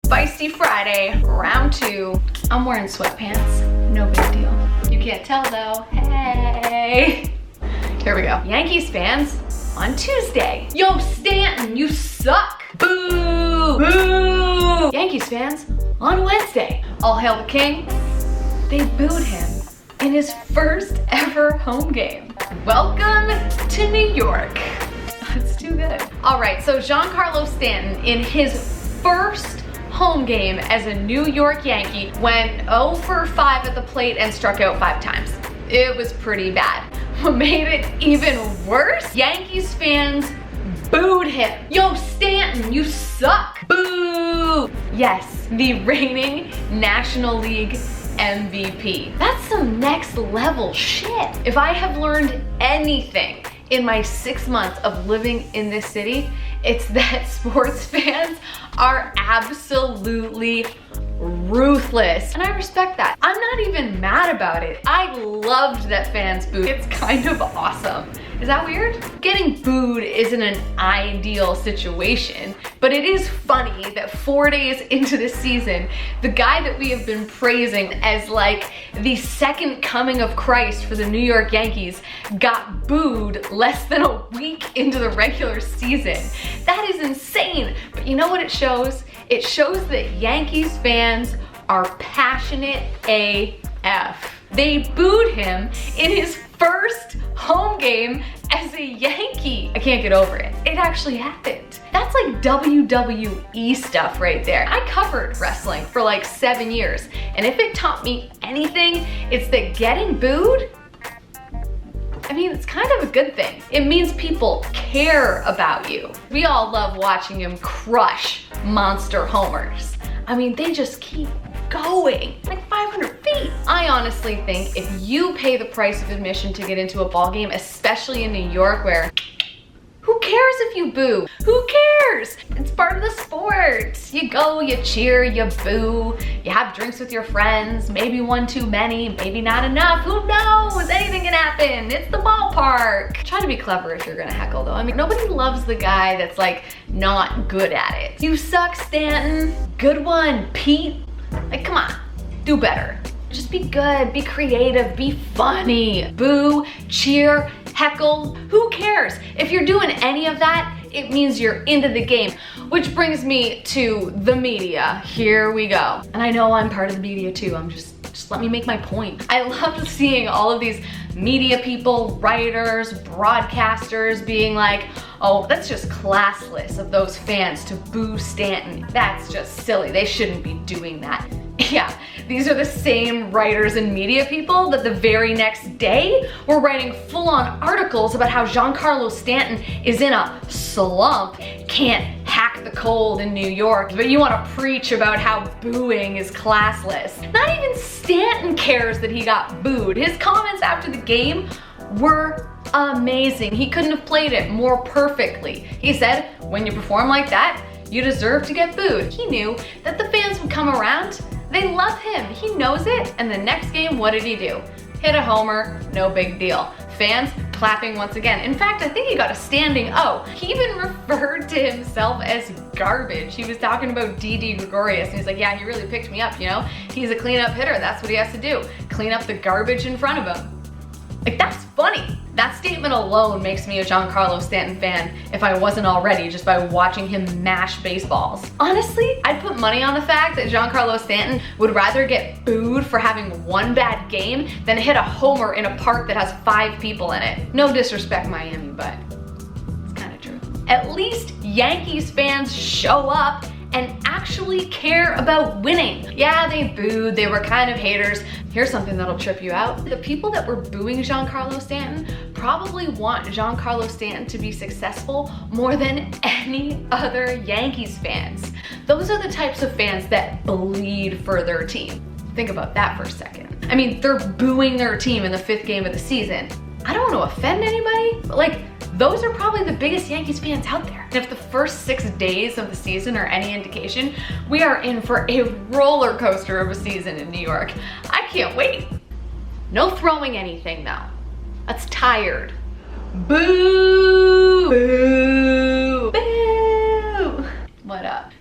Feisty Friday, round 2. I'm wearing sweatpants, no big deal. You can't tell though, hey. Here we go. Yankees fans on Tuesday. Yo, Stanton, you suck. Boo, boo. Yankees fans on Wednesday. All hail the king. They booed him in his first ever home game. Welcome to New York. It's too good. All right, so Giancarlo Stanton in his first home game as a New York Yankee went 0 for 5 at the plate and struck out 5 times. It was pretty bad. What made it even worse? Yankees fans booed him. Yo, Stanton, you suck. Boo. Yes, the reigning National League MVP. That's some next level shit. If I have learned anything in my 6 months of living in this city, it's that sports fans are absolutely ruthless. And I respect that. I'm not even mad about it. I loved that fans booed. It's kind of awesome. Is that weird? Getting booed isn't an ideal situation, but it is funny that 4 days into the season, the guy that we have been praising as like the second coming of Christ for the New York Yankees got booed less than a week into the regular season. That is insane. But you know what it shows? It shows that Yankees fans are passionate AF. They booed him in his first home game as a Yankee. I can't get over it. It actually happened. That's like WWE stuff right there. I covered wrestling for like 7 years, and if it taught me anything, it's that getting booed, I mean, it's kind of a good thing. It means people care about you. We all love watching him crush monster homers. I mean, they just keep going, like 500 feet. I honestly think if you pay the price of admission to get into a ball game, especially in New York where who cares if you boo? Who cares? It's part of the sport. You go, you cheer, you boo, you have drinks with your friends, maybe one too many, maybe not enough, who knows? Anything can happen. It's the ballpark. Try to be clever if you're gonna heckle though. I mean, nobody loves the guy that's like not good at it. You suck, Stanton. Good one, Pete. Like, come on, do better. Just be good, be creative, be funny. Boo, cheer, heckle, who cares? If you're doing any of that, it means you're into the game. Which brings me to the media. Here we go. And I know I'm part of the media too. Just let me make my point. I love seeing all of these media people, writers, broadcasters being like, oh, that's just classless of those fans to boo Stanton. That's just silly. They shouldn't be doing that. Yeah, these are the same writers and media people that the very next day were writing full-on articles about how Giancarlo Stanton is in a slump, can't hack the cold in New York, but you want to preach about how booing is classless. Not even Stanton cares that he got booed. His comments after the game were amazing. He couldn't have played it more perfectly. He said, when you perform like that, you deserve to get booed. He knew that the fans would come around. They love him. He knows it. And the next game, what did he do? Hit a homer, no big deal. Fans clapping once again. In fact, I think he got a standing O. He even referred to himself as garbage. He was talking about Didi Gregorius, and he's like, yeah, he really picked me up, you know? He's a cleanup hitter. That's what he has to do. Clean up the garbage in front of him. Like, that's funny. That statement alone makes me a Giancarlo Stanton fan if I wasn't already just by watching him mash baseballs. Honestly, I'd put money on the fact that Giancarlo Stanton would rather get booed for having one bad game than hit a homer in a park that has 5 people in it. No disrespect, Miami, but it's kind of true. At least Yankees fans show up and actually care about winning. Yeah, they booed, they were kind of haters. Here's something that'll trip you out. The people that were booing Giancarlo Stanton probably want Giancarlo Stanton to be successful more than any other Yankees fans. Those are the types of fans that bleed for their team. Think about that for a second. I mean, they're booing their team in the 5th game of the season. I don't want to offend anybody, but like, those are probably the biggest Yankees fans out there. And if the first 6 days of the season are any indication, we are in for a roller coaster of a season in New York. I can't wait. No throwing anything though. That's tired. Boo! Boo! Boo! What up?